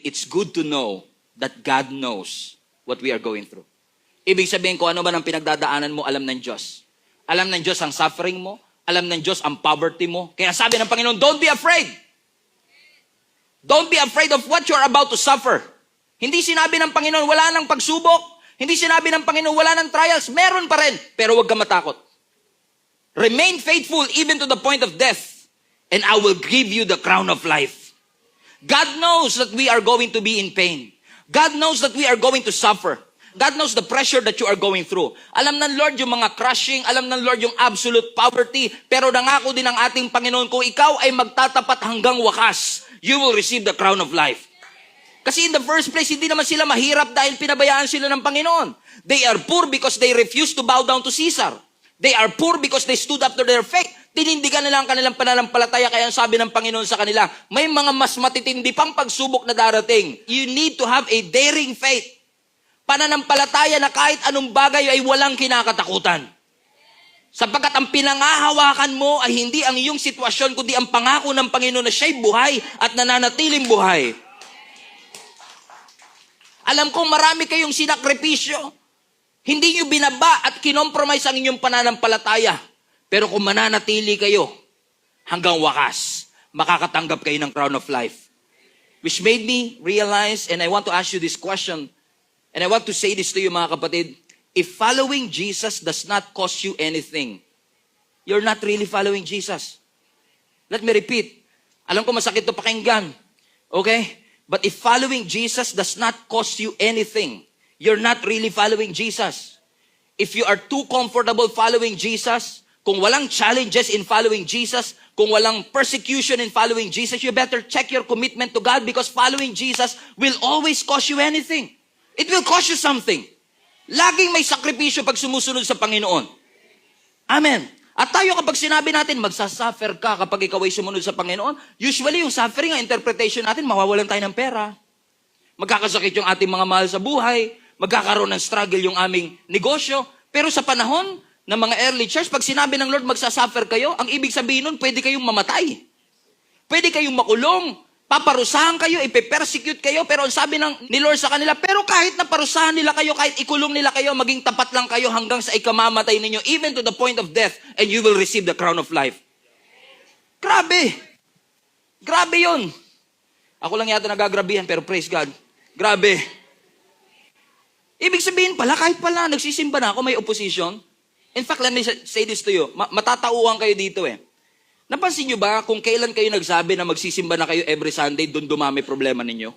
it's good to know that God knows what we are going through. Ibig sabihin, kung ano ba ang pinagdadaanan mo, alam ng Diyos. Alam ng Diyos ang suffering mo. Alam ng Diyos ang poverty mo. Kaya sabi ng Panginoon, don't be afraid. Don't be afraid of what you're about to suffer. Hindi sinabi ng Panginoon, wala nang pagsubok. Hindi sinabi ng Panginoon, wala nang trials. Meron pa rin. Pero huwag ka matakot. Remain faithful even to the point of death. And I will give you the crown of life. God knows that we are going to be in pain. God knows that we are going to suffer. God knows the pressure that you are going through. Alam ng Lord yung mga crushing, alam ng Lord yung absolute poverty, pero nangako din ng ating Panginoon, kung ikaw ay magtatapat hanggang wakas, you will receive the crown of life. Kasi in the first place, hindi naman sila mahirap dahil pinabayaan sila ng Panginoon. They are poor because they refused to bow down to Caesar. They are poor because they stood up to their faith. Tinindigan nila ang kanilang pananampalataya, kaya ang sabi ng Panginoon sa kanila, may mga mas matitindi pang pagsubok na darating. You need to have a daring faith. Pananampalataya na kahit anong bagay ay walang kinakatakutan. Sapagkat ang pinangahawakan mo ay hindi ang iyong sitwasyon, kundi ang pangako ng Panginoon na siya'y buhay at nananatiling buhay. Alam kong marami kayong sinakripisyo. Hindi nyo binaba at kinompromise ang inyong pananampalataya. Pero kung mananatili kayo hanggang wakas, makakatanggap kayo ng crown of life. Which made me realize, and I want to ask you this question, and I want to say this to you mga kapatid, if following Jesus does not cost you anything, you're not really following Jesus. Let me repeat. Alam ko masakit to pakinggan. Okay? But if following Jesus does not cost you anything, you're not really following Jesus. If you are too comfortable following Jesus, kung walang challenges in following Jesus, kung walang persecution in following Jesus, you better check your commitment to God, because following Jesus will always cost you anything. It will cost you something. Laging may sakripisyo pag sumusunod sa Panginoon. Amen. At tayo kapag sinabi natin, magsasuffer ka kapag ikaw ay sumunod sa Panginoon, usually yung suffering, ang interpretation natin, mawawalan tayo ng pera. Magkakasakit yung ating mga mahal sa buhay, magkakaroon ng struggle yung aming negosyo. Pero sa panahon ng mga early church, pag sinabi ng Lord, magsasuffer kayo, ang ibig sabihin nun, pwede kayong mamatay. Pwede kayong makulong. Paparusahan kayo, ipe-persecute kayo, pero ang sabi ni Lord sa kanila, pero kahit naparusahan nila kayo, kahit ikulong nila kayo, maging tapat lang kayo hanggang sa ikamamatay ninyo, even to the point of death, and you will receive the crown of life. Grabe! Grabe yun! Ako lang yata nagagrabihan, pero praise God. Grabe! Ibig sabihin pala, kahit pala, nagsisimba na ako, may opposition. In fact, let me say this to you. Matatauhan kayo dito eh. Napansin nyo ba kung kailan kayo nagsabi na magsisimba na kayo every Sunday, doon dumami problema ninyo?